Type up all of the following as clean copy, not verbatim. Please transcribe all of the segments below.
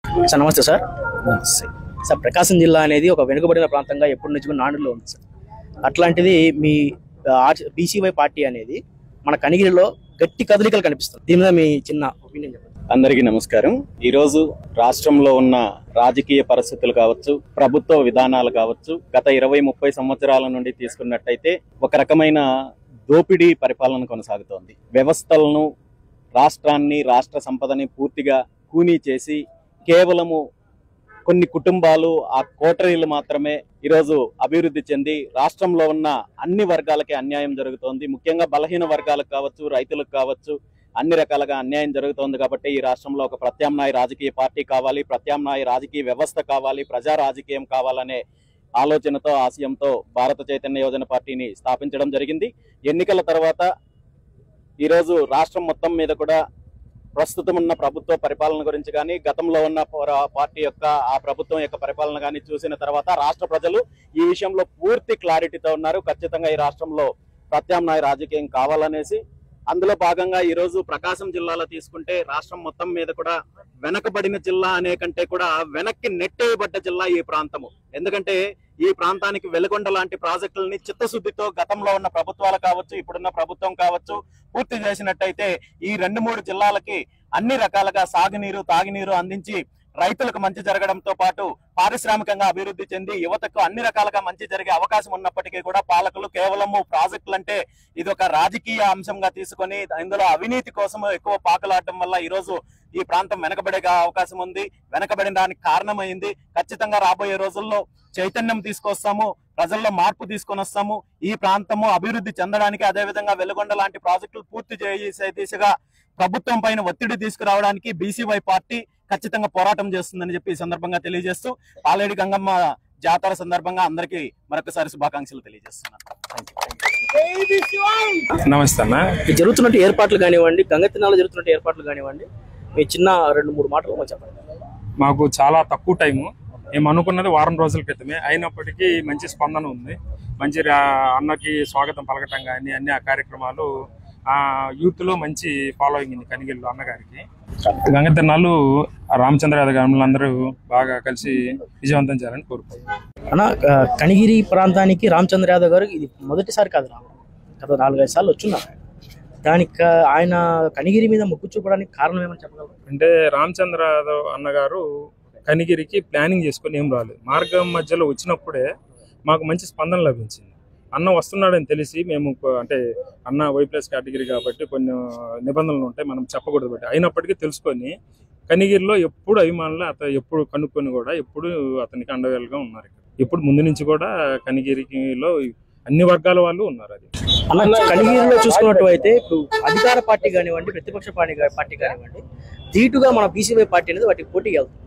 Sir నమస్తే sir. Sir ప్రకాశం జిల్లా అనేది ఒక వెనుకబడిన ప్రాంతంగా ఎప్పటి నుంచి కూడా నానుడిలో ఉంది సార్. అట్లాంటిది మీ బీసీవై పార్టీ అనేది మన కనిగిరిలో గట్టి కదలికలు కనిపిస్తుంది. దీని మీద మీ చిన్న ఒపీనియన్ చెప్పండి. అందరికీ నమస్కారం. ఈరోజు రాష్ట్రంలో ఉన్న రాజకీయ పరిస్థితులు కావచ్చు, ప్రభుత్వ విధానాలు కావచ్చు, గత 20-30 సంవత్సరాల నుండి తీసుకున్నట్టయితే ఒక రకమైన దోపిడీ పరిపాలన కొనసాగుతోంది. వ్యవస్థలను, రాష్ట్రాన్ని, రాష్ట్ర సంపదని పూర్తిగా కూనీ చేసి కేవలము కొన్ని కుటుంబాలు, ఆ కోటరీలు మాత్రమే ఈరోజు అభివృద్ధి చెంది రాష్ట్రంలో ఉన్న అన్ని వర్గాలకి అన్యాయం జరుగుతోంది. ముఖ్యంగా బలహీన వర్గాలకు కావచ్చు, రైతులకు కావచ్చు, అన్ని రకాలుగా అన్యాయం జరుగుతోంది. కాబట్టి ఈ రాష్ట్రంలో ఒక ప్రత్యామ్నాయ రాజకీయ పార్టీ కావాలి, ప్రత్యామ్నాయ రాజకీయ వ్యవస్థ కావాలి, ప్రజా రాజకీయం కావాలనే ఆలోచనతో, ఆశయంతో భారత చైతన్య యోజన పార్టీని స్థాపించడం జరిగింది. ఎన్నికల తర్వాత ఈరోజు రాష్ట్రం మొత్తం మీద కూడా ప్రస్తుతం ఉన్న ప్రభుత్వ పరిపాలన గురించి కానీ, గతంలో ఉన్న పార్టీ యొక్క ఆ ప్రభుత్వం యొక్క పరిపాలన కానీ చూసిన తర్వాత రాష్ట్ర ప్రజలు ఈ విషయంలో పూర్తి క్లారిటీతో ఉన్నారు. ఖచ్చితంగా ఈ రాష్ట్రంలో ప్రత్యామ్నాయ రాజకీయం కావాలనేసి, అందులో భాగంగా ఈరోజు ప్రకాశం జిల్లాలో తీసుకుంటే రాష్ట్రం మొత్తం మీద కూడా వెనకబడిన జిల్లా అనే కంటే కూడా వెనక్కి నెట్టేయబడ్డ జిల్లా ఈ ప్రాంతము. ఎందుకంటే ఈ ప్రాంతానికి వెలుగొండ లాంటి ప్రాజెక్టులని చిత్తశుద్ధితో గతంలో ఉన్న ప్రభుత్వాలు కావచ్చు, ఇప్పుడున్న ప్రభుత్వం కావచ్చు పూర్తి చేసినట్టయితే ఈ 2-3 జిల్లాలకి అన్ని రకాలుగా సాగునీరు, తాగునీరు అందించి రైతులకు మంచి జరగడంతో పాటు పారిశ్రామికంగా అభివృద్ధి చెంది యువతకు అన్ని రకాలుగా మంచి జరిగే అవకాశం ఉన్నప్పటికీ కూడా పాలకులు కేవలము ప్రాజెక్టులు అంటే ఇది ఒక రాజకీయ అంశంగా తీసుకొని ఇందులో అవినీతి కోసం ఎక్కువ పాకులాడటం వల్ల ఈరోజు ఈ ప్రాంతం వెనకబడే అవకాశం ఉంది. వెనకబడిన దానికి కారణమైంది. ఖచ్చితంగా రాబోయే రోజుల్లో చైతన్యం తీసుకొస్తాము, ప్రజల్లో మార్పు తీసుకొని వస్తాము. ఈ ప్రాంతము అభివృద్ధి చెందడానికి, అదేవిధంగా వెలుగొండ లాంటి ప్రాజెక్టులు పూర్తి చేసే దిశగా ప్రభుత్వం పైన ఒత్తిడి తీసుకురావడానికి బీసీవై పార్టీ ఖచ్చితంగా పోరాటం చేస్తుందని చెప్పి ఈ సందర్భంగా తెలియజేస్తూ పాలేడి గంగమ్మ జాతర సందర్భంగా అందరికీ మరొకసారి శుభాకాంక్షలు తెలియజేస్తున్నాను. నమస్తే అన్న. జరుగుతున్నట్టు ఏర్పాట్లు కానివ్వండి, గంగతినాలో జరుగుతున్నట్టు ఏర్పాట్లు కానివ్వండి, మీ చిన్న 2-3 మాటలు చెప్పండి. మాకు చాలా తక్కువ టైము. మేము అనుకున్నది వారం రోజుల క్రితమే, అయినప్పటికీ మంచి స్పందన ఉంది. మంచి అన్నకి స్వాగతం పలకటం కానీ అన్ని ఆ కార్యక్రమాలు యూత్ లో మంచి ఫాలోయింగ్ ఉంది కనిగిరిలో అన్నగారికి. గంగతిన్నాళ్ళు రామచంద్ర యాదవ్ గారు అందరూ బాగా కలిసి విజయవంతం చేయాలని కోరుకుంటున్నాను. అన్న, కనిగిరి ప్రాంతానికి రామచంద్ర యాదవ్ గారు ఇది మొదటిసారి కాదు, గత 4-5 సార్లు వచ్చున్నారు. దానికి ఆయన కనిగిరి మీద మొగ్గు చూపడానికి కారణం ఏమని చెప్పగలరు? అంటే రామచంద్ర యాదవ్ అన్నగారు కనిగిరికి ప్లానింగ్ చేసుకొని ఏం రాలేదు. మార్గం మధ్యలో వచ్చినప్పుడే మాకు మంచి స్పందన లభించింది. అన్న వస్తున్నాడని తెలిసి మేము, అంటే అన్న Y+ కేటగిరీ కాబట్టి కొన్ని నిబంధనలు ఉంటాయి, మనం చెప్పకూడదు. బట్టి అయినప్పటికీ తెలుసుకొని కనిగిరిలో ఎప్పుడు అభిమానులు అతను ఎప్పుడు కనుక్కొని కూడా ఎప్పుడు అతనికి అండవేలుగా ఉన్నారు. ఇప్పుడు ముందు నుంచి కూడా కనిగిరిలో అన్ని వర్గాల వాళ్ళు ఉన్నారు. అది కనిగిరిలో చూసుకున్నట్టు అయితే ఇప్పుడు అధికార పార్టీ కానివ్వండి, ప్రతిపక్ష పార్టీ కానివ్వండి, ధీటుగా మన బీసీవై పార్టీ అనేది వాటికి పోటీ వెళ్తుంది.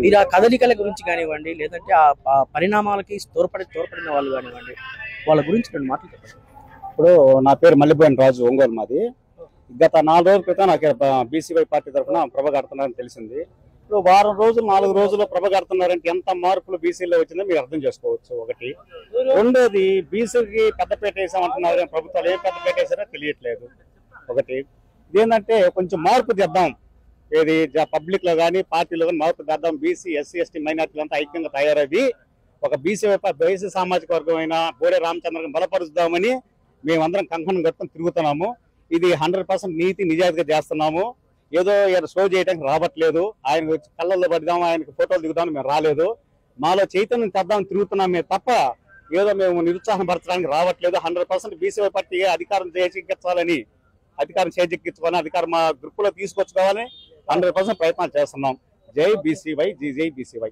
మీరు ఆ కదలికల గురించి కానివ్వండి, లేదంటే ఆ పరిణామాలకి తోడ్పడిన వాళ్ళు కానివ్వండి, వాళ్ళ గురించి 2 మాటలు చెప్పండి. ఇప్పుడు నా పేరు మల్లిపోయిన రాజు, ఒంగోలు మాది. గత 4 రోజుల క్రితం నాకు బీసీవై పార్టీ తరఫున ప్రభ కడుతున్నారని తెలిసింది. ఇప్పుడు వారం రోజులు 4 రోజుల్లో ప్రభ కడుతున్నారంటే ఎంత మార్పులు బీసీలో వచ్చిందో మీరు అర్థం చేసుకోవచ్చు. ఒకటి. రెండోది, బీసీకి పెద్దపేట వేసామంటున్నారు కానీ ప్రభుత్వాలు ఏ పెద్దపేట వేసారో తెలియట్లేదు. ఒకటి. ఇదేంటంటే కొంచెం మార్పు తెద్దాం, ఏది పబ్లిక్ లో కానీ పార్టీలో కానీ మార్పు తెద్దాం. బీసీ, SC, ST మైనార్టీలు అంతా ఐక్యంగా తయారవి ఒక బీసీ సామాజిక వర్గమైన బోడే రామచంద్రని బలపరుద్దామని మేమందరం కంకణం కట్టుకొని తిరుగుతున్నాము. ఇది 100% నీతి నిజాయితీగా చేస్తున్నాము. ఏదో షో చేయడానికి రావట్లేదు. ఆయన కళ్ళల్లో పడదాం, ఆయనకు ఫోటోలు దిగుదామని మేము రాలేదు. మాలో చైతన్యం తెద్దామని తిరుగుతున్నామే తప్ప ఏదో మేము నిరుత్సాహపరచడానికి రావట్లేదు. 100% బీసీవై పార్టీ అధికారం చేజిక్కించాలని, అధికారం మా గ్రూపులో తీసుకొచ్చుకోవాలని 100% ప్రయత్నాలు చేస్తున్నాం. జై బీసీవై, జై బీసీవై.